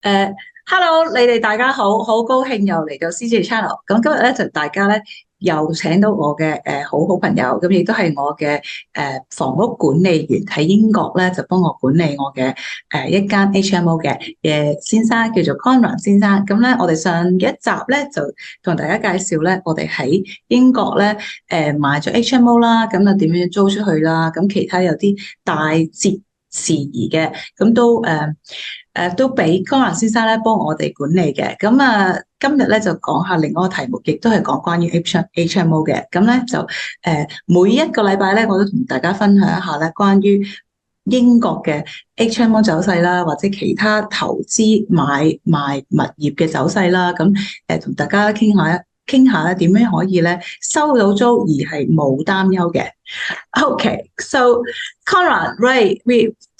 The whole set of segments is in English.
Hello，你哋大家好，好高興又嚟到 CJ Channel。咁今日咧就大家咧又請到我嘅好朋友，咁亦都係我嘅房屋管理員喺英國咧，就幫我管理我嘅一間 HMO 嘅先生叫做 Konrad 先生。咁咧我哋上一集咧就同大家介紹咧，我哋喺英國咧買咗 HMO 啦，咁啊點樣租出去啦，咁其他有啲大節事宜嘅，咁都俾江蘭先生咧幫我哋管理嘅。咁今日咧就講下另外一個題目，亦都係講關於 HMO 嘅。咁咧就每一個禮拜咧，我都同大家分享一下咧關於英國嘅 HMO 走勢啦，或者其他投資買賣物業嘅走勢啦。咁同大家傾下咧點樣可以咧收到租而係冇擔憂嘅。Okay, so Konrad, right?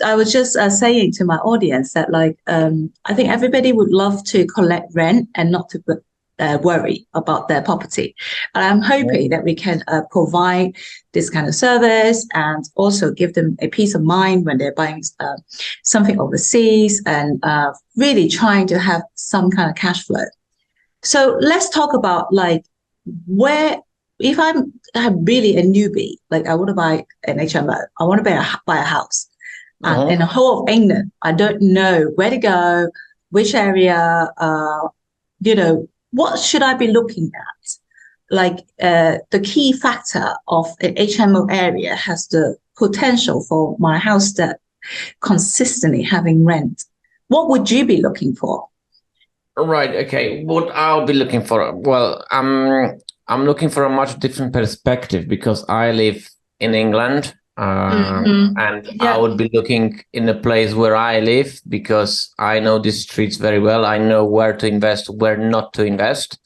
I was just saying to my audience that I think everybody would love to collect rent and not to worry about their property. And I'm hoping that we can provide this kind of service and also give them a peace of mind when they're buying something overseas and really trying to have some kind of cash flow. So let's talk about where if I'm really a newbie, like I want to buy an HMO, I want to buy a house, and in the whole of England, I don't know where to go, which area, what should I be looking at? The key factor of an HMO area has the potential for my house that consistently having rent. What would you be looking for? Right. Okay. What I'll be looking for? Well, I'm looking for a much different perspective because I live in England, and I would be looking in a place where I live because I know these streets very well. I know where to invest, where not to invest.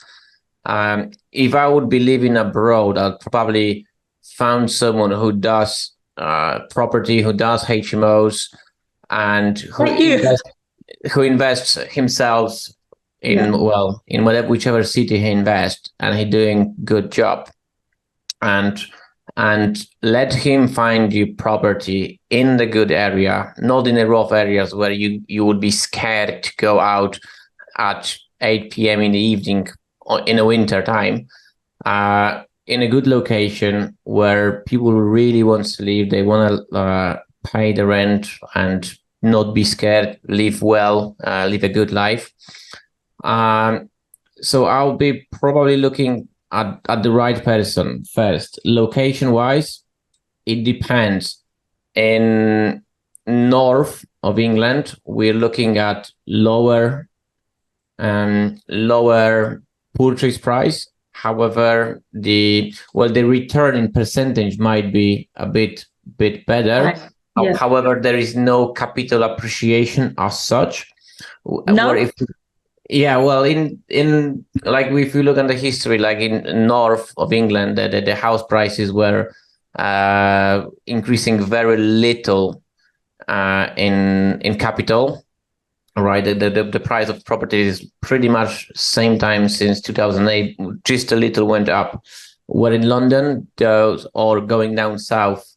If I would be living abroad, I'd probably found someone who does property, who does HMOs, and who invests himself in whatever whichever city he invests, and he doing good job, and let him find you property in the good area, not in the rough areas where you would be scared to go out at 8 p.m. in the evening or in the winter time. In a good location where people really want to live, they want to pay the rent and not be scared, live well, live a good life. So I'll be probably looking at the right person first. Location-wise, it depends. In north of England, we're looking at lower purchase price. However, the return in percentage might be a bit better. Right. Yeah. However, there is no capital appreciation as such. No. In like if you look at the history, like in north of England, the house prices were increasing very little in capital. Right, the price of property is pretty much same time since 2008, just a little went up. Where in London, or going down south,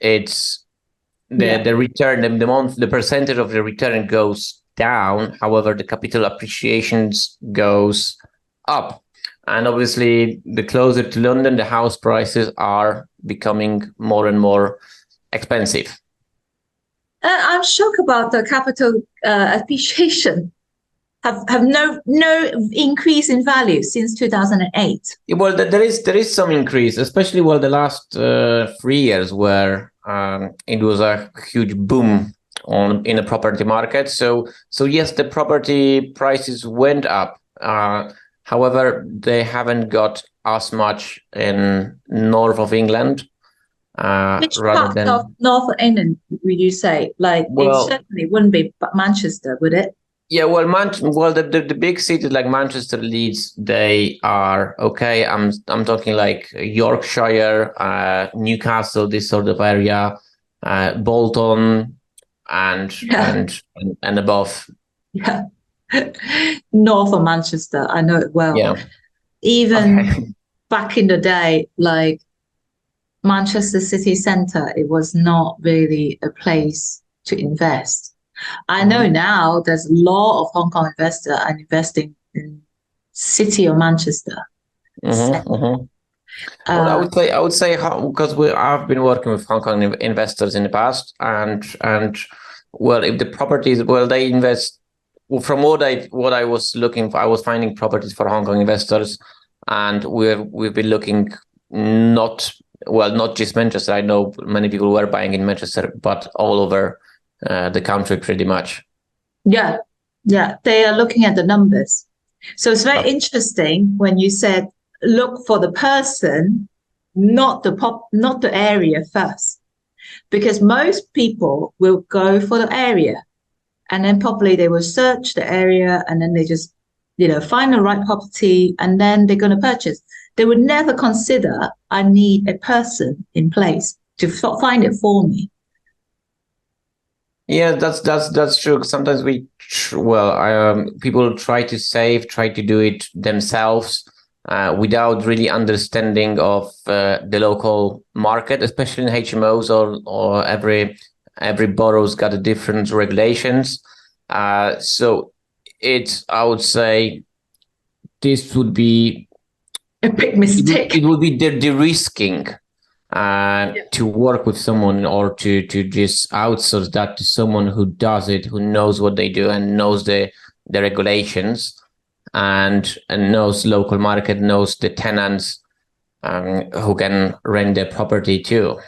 it's the return, the percentage of the return goes down. However, the capital appreciations goes up, and obviously the closer to London, the house prices are becoming more and more expensive. I'm shocked about the capital appreciation. Have no increase in value since 2008. Well, there is some increase, especially the last 3 years where it was a huge boom in the property market. So yes, the property prices went up. However, they haven't got as much in north of England. Which part of North England would you say? It certainly wouldn't be Manchester, would it? Yeah, the big cities like Manchester, Leeds, they are okay. I'm talking like Yorkshire, Newcastle, this sort of area, Bolton, and above. Yeah, north of Manchester, I know it well. Yeah. Even back in the day, like Manchester city centre, it was not really a place to invest. I know now there's a lot of Hong Kong investors are investing in city of Manchester. Well, I would say because I've been working with Hong Kong investors in the past, and well, if the properties, well, they invest. Well, from what I was looking for, I was finding properties for Hong Kong investors, and we've been looking not just Manchester. I know many people were buying in Manchester, but all over the country pretty much. Yeah, they are looking at the numbers. So it's very interesting when you said look for the person, not the area first, because most people will go for the area, and then probably they will search the area, and then they just find the right property, and then they're going to purchase. They would never consider I need a person in place to find it for me. Yeah, that's true. Sometimes people try to do it themselves without really understanding of the local market, especially in HMOs, or every borough's got a different regulations. So I would say this would be a big mistake. It would be the risking. To work with someone, or to just outsource that to someone who does it, who knows what they do and knows the regulations, and knows local market, knows the tenants, who can rent their property too.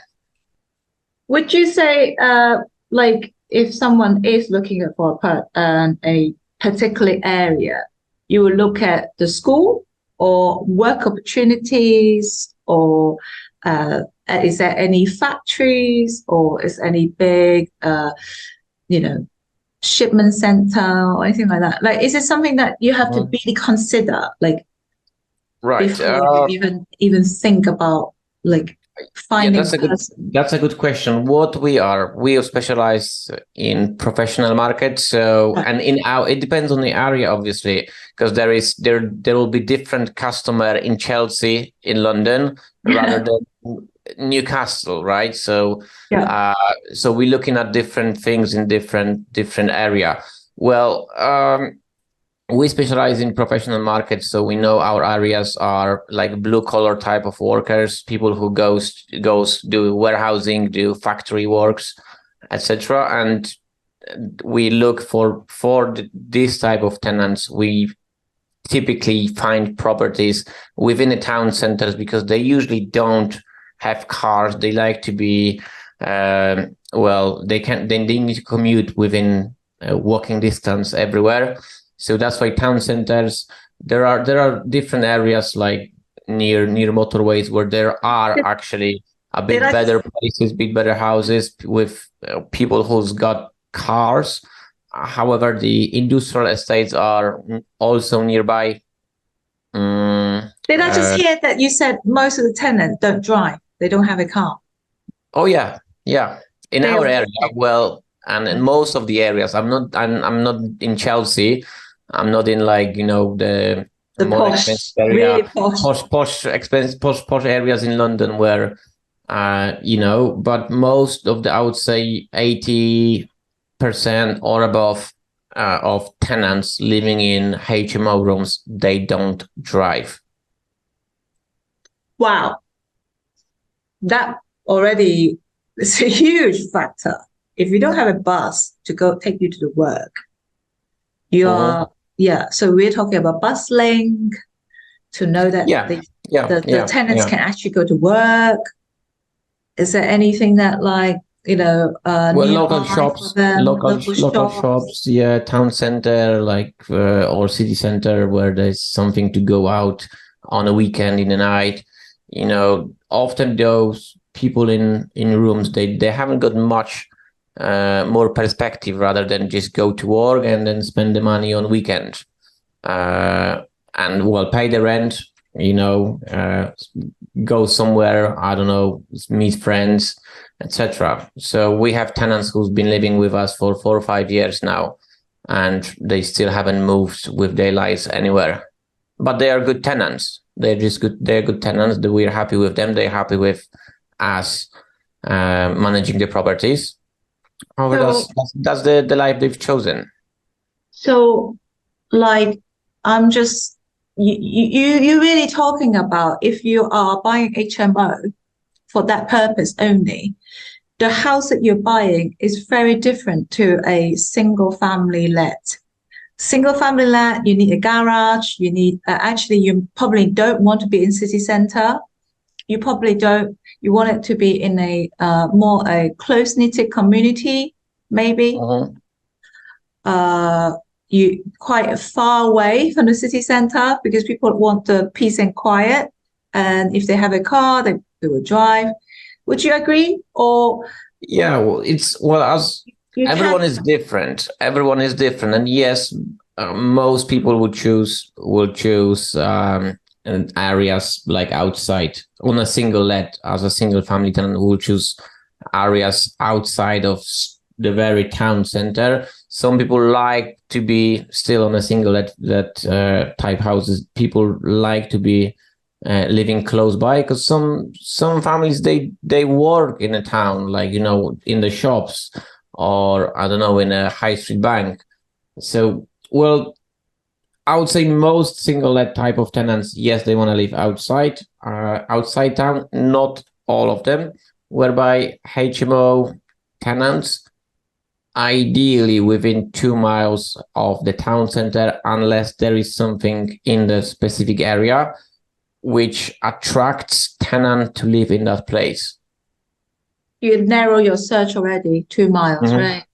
Would you say, like, if someone is looking for a particular area, you will look at the school or work opportunities, or is there any factories, or is any big, shipment center or anything like that? Like, is it something that you have to really consider, like, right, before you even think about like finding that's a good question. What we specialize in professional markets. So, and it depends on the area, obviously, because there will be different customer in Chelsea, in London, rather than Newcastle, right? So, so we're looking at different things in different area. Well, we specialize in professional markets, so we know our areas are like blue collar type of workers, people who goes do warehousing, do factory works, etc. And we look for this type of tenants. We typically find properties within the town centers, because they usually don't have cars. They like to be they need to commute within walking distance everywhere. So that's why town centers, there are different areas like near motorways where there are actually a bit better places, bit better houses with people who's got cars. However, the industrial estates are also nearby. Did I just hear that you said most of the tenants don't drive? They don't have a car. Oh yeah. In our area, well, and in most of the areas, I'm not in Chelsea. I'm not in the more posh, expensive area, really posh areas in London where, but most of I would say 80% or above of tenants living in HMO rooms, they don't drive. Wow. That already is a huge factor. If you don't have a bus to go take you to the work, you are, so we're talking about bus link to know that the tenants can actually go to work. Is there anything that local shops, town center, or city center where there's something to go out on a weekend in the night. Often those people in rooms, they haven't got much more perspective, rather than just go to work and then spend the money on weekend, and pay the rent, go somewhere, I don't know, meet friends, etc. So we have tenants who's been living with us for 4 or 5 years now, and they still haven't moved with their lives anywhere. But they are good tenants. They're just good. They're good tenants. We're happy with them. They're happy with us managing the properties. However, that's the life they've chosen. So, like, I'm just you're really talking about if you are buying HMO for that purpose only, the house that you're buying is very different to a single family let. Single family let, you need a garage, you need actually you probably don't want to be in city center. You probably don't, you want it to be in a more a close-knitted community, maybe. You quite far away from the city center because people want the peace and quiet. And if they have a car, they will drive. Would you agree? Or yeah, well, as everyone is different. Everyone is different, and yes, most people would choose areas like outside on a single let. As a single family tenant, will choose areas outside of the very town center. Some people like to be still on a single let type houses. People like to be living close by, because some families they work in a town, like, you know, in the shops, or I don't know, in a high street bank. So, well, I would say most single let type of tenants, yes, they want to live outside town. Not all of them. Whereby HMO tenants, ideally within 2 miles of the town center, unless there is something in the specific area which attracts tenant to live in that place. You narrow your search already, 2 miles, right?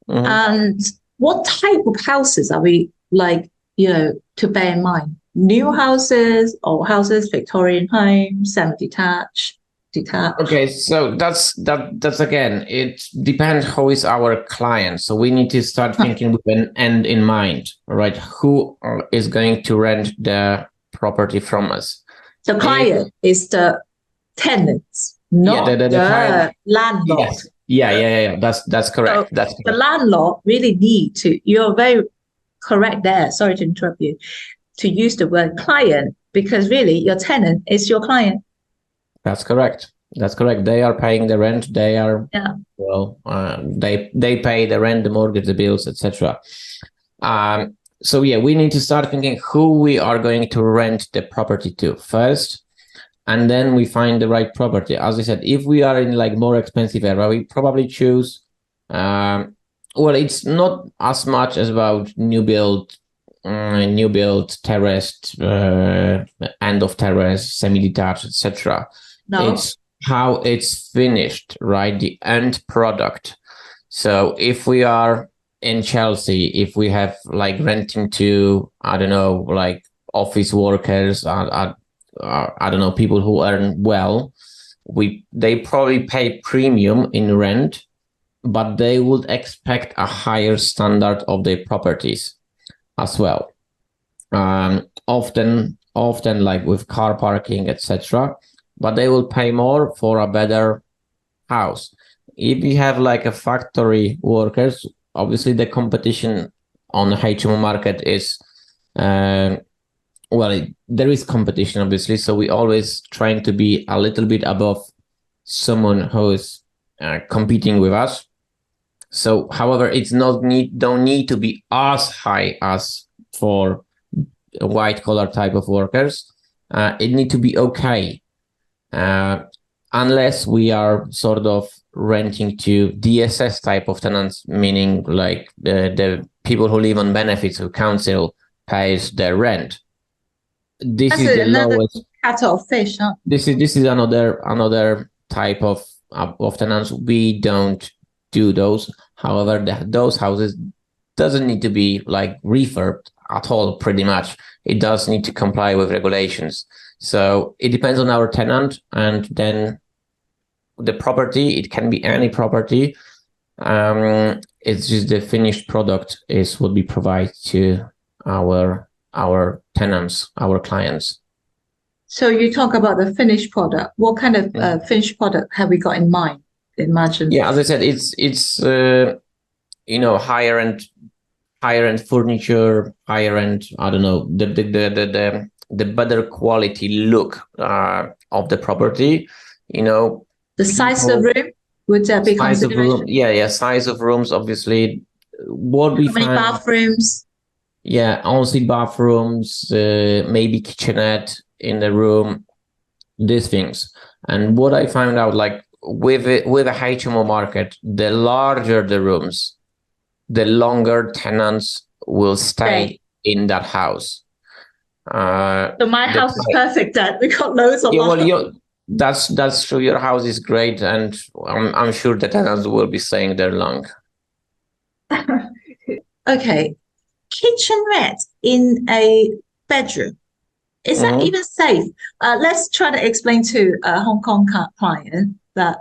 And what type of houses are we like, you know, to bear in mind? New houses or houses, Victorian homes, semi-detached, detached? Okay, so that's again, it depends who is our client. So we need to start thinking with an end in mind, right? Who is going to rent the property from us? The client is the tenants, not the landlord. Yes. Yeah. That's correct. So the landlord really need to. You're very correct there. Sorry to interrupt you. To use the word client, because really your tenant is your client. That's correct. They are paying the rent. They are they pay the rent, the mortgage, the bills, etc. So yeah, we need to start thinking who we are going to rent the property to first, and then we find the right property. As I said, if we are in like more expensive area, we probably choose. Well, it's not as much as about new build, terraced, end of terrace, semi-detached, etc. No. It's how it's finished, right? The end product. So if we are in Chelsea, if we have like renting to, I don't know, like office workers, I don't know, people who earn well, they probably pay premium in rent, but they would expect a higher standard of their properties as well. Often like with car parking, etc. But they will pay more for a better house. If you have like a factory workers, obviously the competition on the HMO market is, there is competition, obviously. So we always trying to be a little bit above someone who is competing with us. So, however, it's don't need to be as high as for a white collar type of workers. It need to be okay. Unless we are sort of renting to DSS type of tenants, meaning like the people who live on benefits, who council pays their rent. This is the lowest kettle of fish. Huh? This is another type of tenants. We don't do those. However, those houses doesn't need to be like refurbed at all. Pretty much, it does need to comply with regulations. So it depends on our tenant, and then the property. It can be any property. It's just the finished product is what we provide to our tenants, our clients. So you talk about the finished product. What kind of finished product have we got in mind? Imagine. Yeah, as I said, it's higher end furniture, higher end. I don't know, the better quality look of the property. You know, the size of the room. Would that be Size of consideration? room, yeah, size of rooms, obviously. What we How many find, bathrooms? yeah, ensuite bathrooms, maybe kitchenette in the room, these things. And what I found out, like with a HMO market, the larger the rooms, the longer tenants will stay in that house. So my house is perfect then. We got loads of that's true. Your house is great, and I'm sure the tenants will be staying there long. Okay, kitchenette in a bedroom. Is that even safe? Let's try to explain to a Hong Kong client that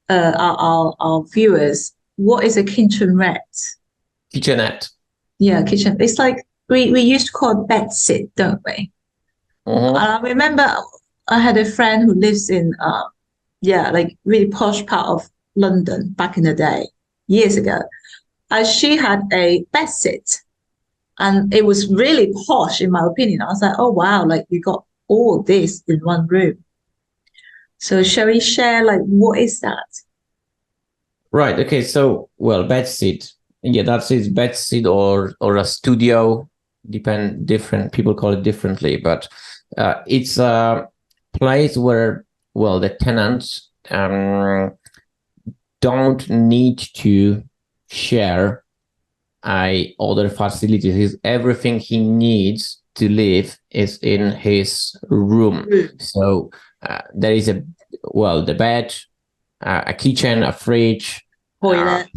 our viewers, what is a kitchenette? Kitchenette. Yeah, kitchen. It's like we used to call it bed sit, don't we? I remember I had a friend who lives in like really posh part of London back in the day, years ago. She had a bed sit, and it was really posh in my opinion. I was like, oh wow, like you got all this in one room. So shall we share like what is that? Right. Okay. So bed sit. Yeah, that's it. Bed sit or a studio. Different people call it differently, but it's a place where the tenants don't need to share other facilities. Everything he needs to live is in his room. So there is the bed, a kitchen, a fridge, toilet,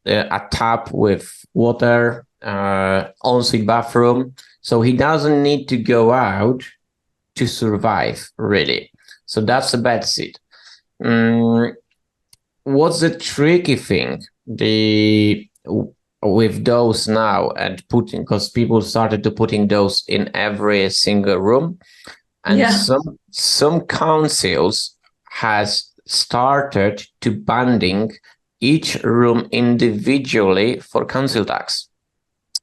a tap with water, ensuite bathroom. So he doesn't need to go out to survive, really. So that's a bed sit. What's the tricky thing with those now and because people started to putting those in every single room, and some councils has started to banding each room individually for council tax.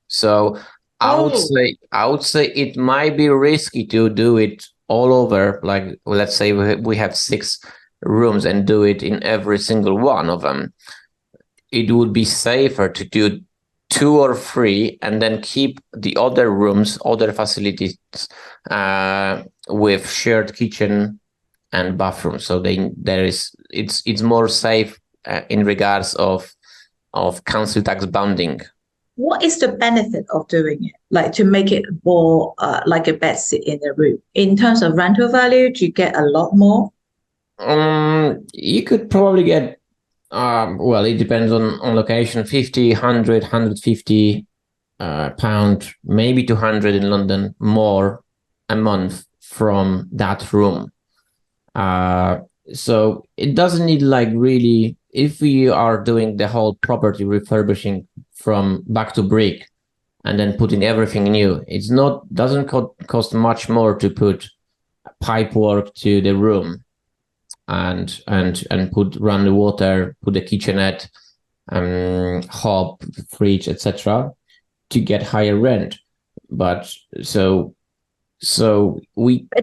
So I would say it might be risky to do it all over. Like, let's say we have 6 rooms and do it in every single one of them. It would be safer to do 2 or 3 and then keep the other rooms, other facilities with shared kitchen and bathroom. So it's more safe in regards of council tax banding. What is the benefit of doing it? Like to make it more like a bed sit in a room? In terms of rental value, do you get a lot more? You could probably get, it depends on location, 50, 100, 150 pound, maybe 200 in London more a month from that room. So it doesn't need like really, if we are doing the whole property refurbishing from back to brick and then putting everything new, doesn't cost much more to put pipe work to the room and run the water, put the kitchenette, hob, fridge, etc. to get higher rent. But it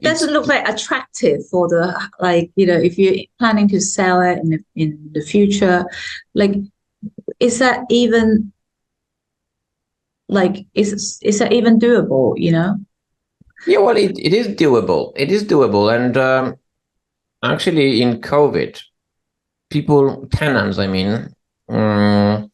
doesn't look very attractive for the, like, if you're planning to sell it in the future, like, is that even is that even doable? Yeah, well, it is doable. It is doable, and actually, in COVID, tenants, I mean, the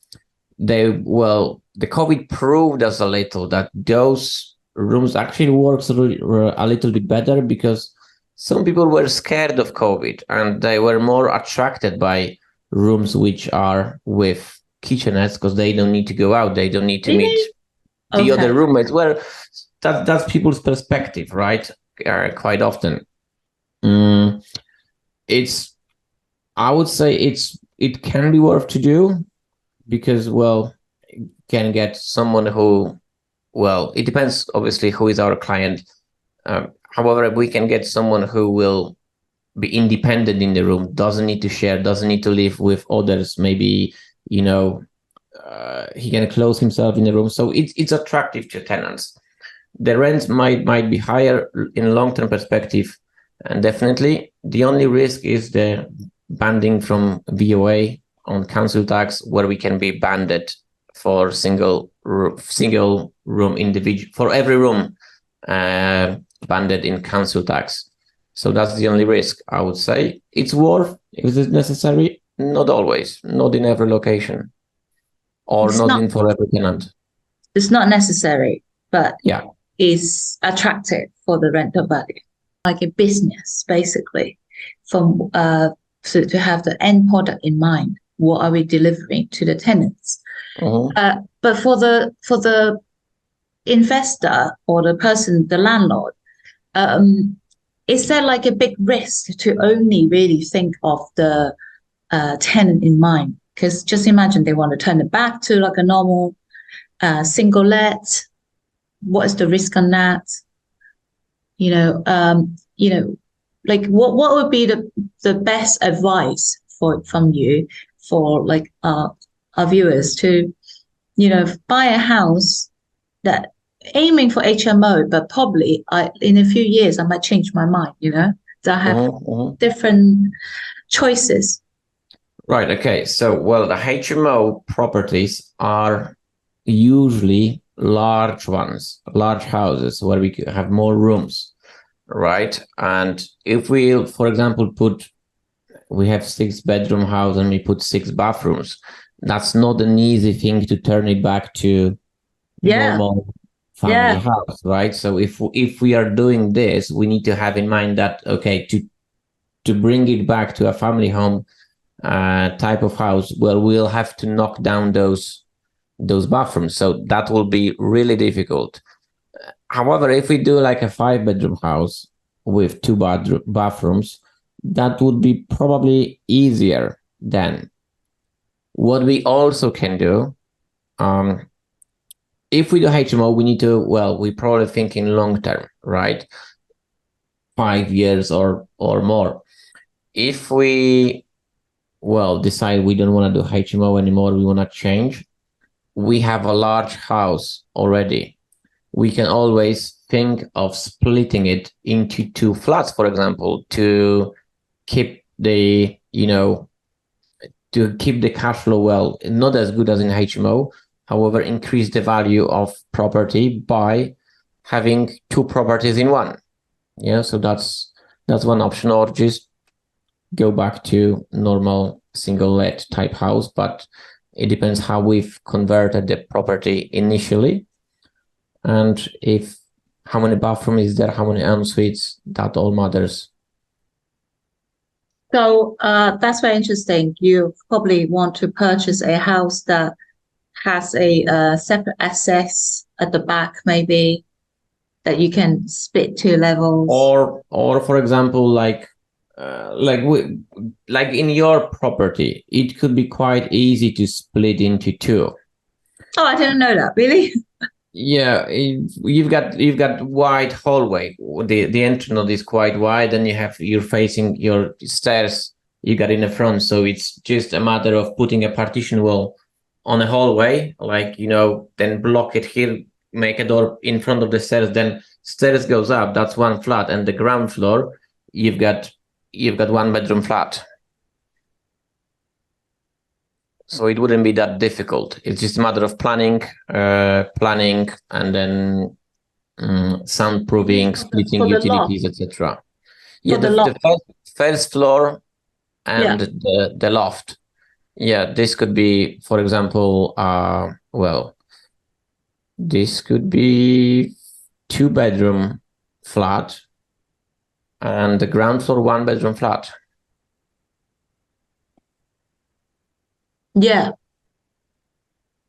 COVID proved us a little that those rooms actually works a little bit better, because some people were scared of COVID and they were more attracted by rooms which are with kitchenettes, because they don't need to go out, they don't need to meet the other roommates. Well, that's people's perspective, right? Quite often. I would say it can be worth to do, because can get someone who, it depends obviously who is our client. However, we can get someone who will be independent in the room, doesn't need to share, doesn't need to live with others. Maybe, he can close himself in the room. So it's attractive to tenants. The rents might be higher in long-term perspective. And definitely the only risk is the banding from VOA on council tax, where we can be banded for single room individual, for every room banded in council tax. So that's the only risk, I would say. It's worth, is it necessary? Not always, not in every location, or not in for every tenant. It's not necessary, but yeah, is attractive for the rental value, like a business, basically, from so to have the end product in mind. What are we delivering to the tenants? But for the investor or the person, the landlord, is there like a big risk to only really think of the tenant in mind? Because just imagine they want to turn it back to like a normal single let. What is the risk on that? Like what would be the best advice from you for like our viewers to, buy a house that aiming for HMO, but probably in a few years I might change my mind, so I have different choices. Right. Okay. So, well, the HMO properties are usually large ones, large houses where we have more rooms, right? And if we, for example, we have 6-bedroom house and we put 6 bathrooms, that's not an easy thing to turn it back to normal family house, right? So if we are doing this, we need to have in mind that, okay, to bring it back to a family home type of house, well, we'll have to knock down those bathrooms. So that will be really difficult. However, if we do like a 5-bedroom house with 2 bathrooms, that would be probably easier then. What we also can do, if we do HMO, we need to, we're probably thinking long term, right? 5 years or more. If we, decide we don't want to do HMO anymore, we want to change, we have a large house already. We can always think of splitting it into 2 flats, for example, to keep the, to keep the cash flow not as good as in HMO, however, increase the value of property by having 2 properties in one. Yeah, so that's one option, or just go back to normal single let type house, but it depends how we've converted the property initially, and how many bathrooms is there, how many en-suites, that all matters. So that's very interesting. You probably want to purchase a house that has a separate access at the back, maybe, that you can split 2 levels. Or for example, like in your property, it could be quite easy to split into 2. Oh, I didn't know that. Really? Yeah, you've got wide hallway. The entrance is quite wide, and you're facing your stairs. You got in the front, so it's just a matter of putting a partition wall on a hallway, then block it here, make a door in front of the stairs. Then stairs goes up. That's 1 flat, and the ground floor, you've got 1-bedroom flat. So it wouldn't be that difficult. It's just a matter of planning, and then soundproofing, splitting utilities, etc. Yeah, the first floor and the loft. Yeah, this could be, for example, this could be 2-bedroom flat, and the ground floor 1-bedroom flat. Yeah.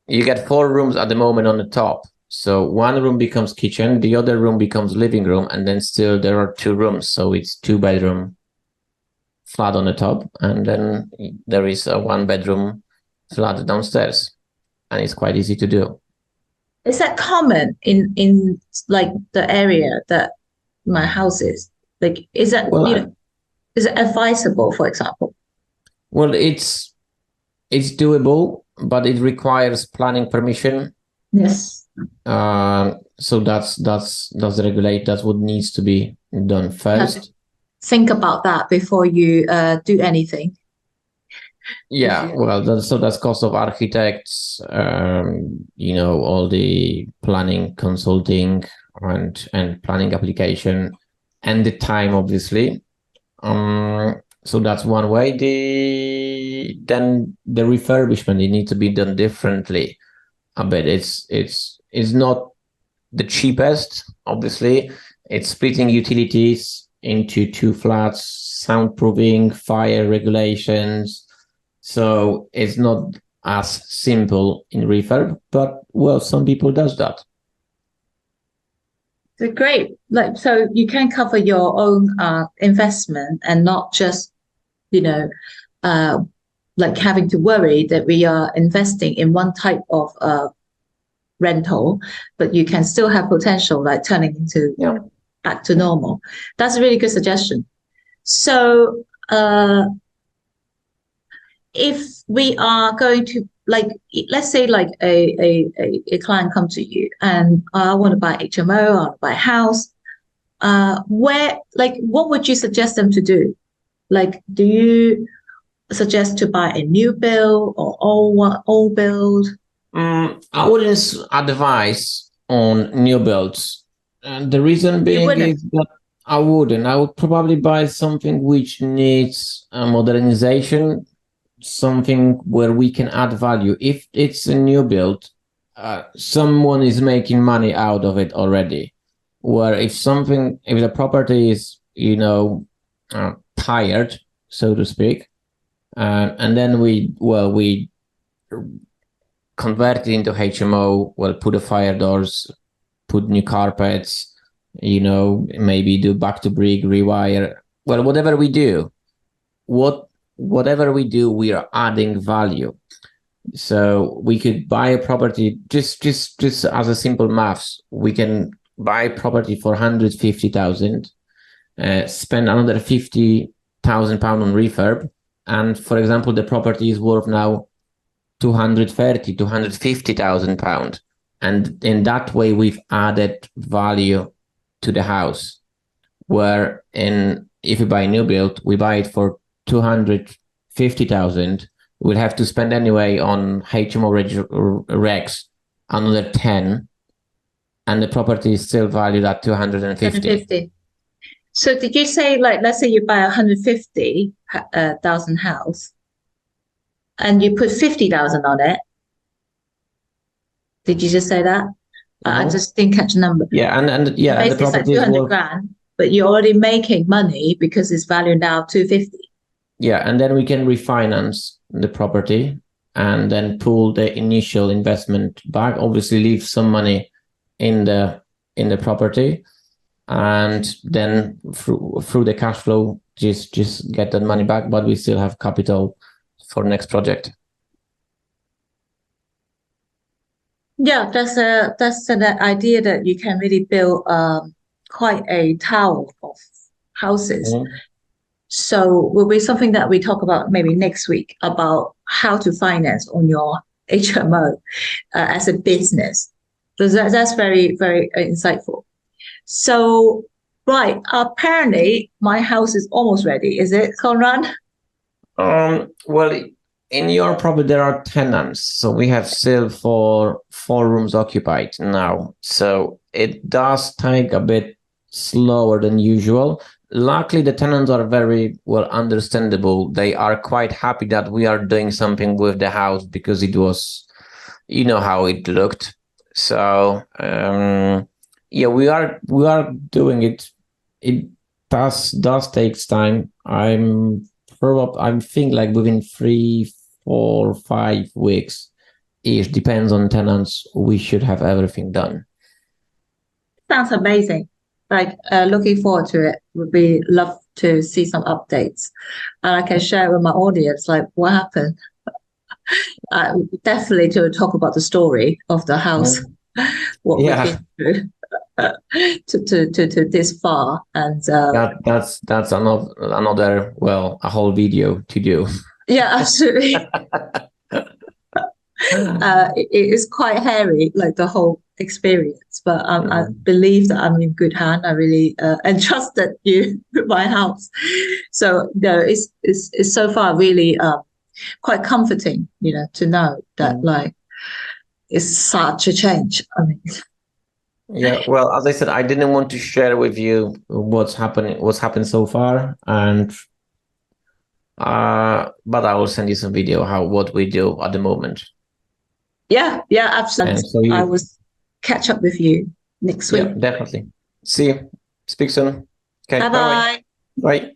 You get 4 rooms at the moment on the top. So 1 room becomes kitchen, the other room becomes living room, and then still there are 2 rooms. So it's 2-bedroom flat on the top, and then there is a 1-bedroom flat downstairs, and it's quite easy to do. Is that common in like the area that my house is? Like, is that is it advisable, for example? Well, it's doable, but it requires planning permission. Yes. So that's regulate. That's what needs to be done first. Think about that before you do anything. Yeah, well, that's cost of architects, all the planning, consulting, and planning application, and the time, obviously. So that's one way. Then the refurbishment, it needs to be done differently a bit. It's not the cheapest, obviously. It's splitting utilities into 2 flats, soundproofing, fire regulations. So it's not as simple in refurb, but well, some people does that. So great. So you can cover your own investment and not just, having to worry that we are investing in one type of rental, but you can still have potential like turning into back to normal. That's a really good suggestion. So if we are going to, let's say a client come to you and I want to buy HMO, I want to buy a house, what would you suggest them to do? Do you suggest to buy a new build or old build? I wouldn't advise on new builds. And the reason being is that I would probably buy something which needs modernization, something where we can add value. If it's a new build, someone is making money out of it already. Where if the property is, tired, so to speak, and then we convert it into HMO, put the fire doors, put new carpets, maybe do back to brick, rewire. Well, whatever we do, we are adding value. So we could buy a property, just as a simple maths, we can buy a property for 150,000, spend another 50,000 pounds on refurb. And for example, the property is worth now 250,000 pounds. And in that way, we've added value to the house. If we buy a new build, we buy it for 250,000. We'll have to spend anyway on HMO regs another 10, and the property is still valued at 250. So did you say, let's say you buy 150,000 house and you put 50,000 on it? Did you just say that? I just didn't catch the number. Yeah, and the property is like 200 grand, but you're already making money because it's valued now 250. Yeah, and then we can refinance the property and then pull the initial investment back. Obviously, leave some money in the property, and then through the cash flow, just get that money back. But we still have capital for next project. Yeah, that's an idea that you can really build quite a tower of houses. Mm-hmm. So will be something that we talk about maybe next week about how to finance on your HMO as a business. So that's very, very insightful. So, right, apparently my house is almost ready. Is it, Konrad? Well, in your property, there are tenants. So we have still 4 rooms occupied now. So it does take a bit slower than usual. Luckily, the tenants are very well understandable. They are quite happy that we are doing something with the house because it was, how it looked. So, we are doing it. It does take time. I think like within 3, 4, 5 weeks, it depends on tenants. We should have everything done. Sounds amazing. Looking forward to it. Would be love to see some updates, and I can share with my audience what happened. Definitely to talk about the story of the house, what we've been through to this far, and that's another a whole video to do. Yeah, absolutely. It is quite hairy, the whole experience, but I believe that I'm in good hand. I really entrusted you with my house, so it's so far really quite comforting, to know that like it's such a change. I mean, yeah. Well, as I said, I didn't want to share with you what's happened so far, and but I will send you some video what we do at the moment. Yeah, absolutely. And so I will catch up with you next week. Yeah, definitely. See you. Speak soon. Okay. Bye-bye. Bye.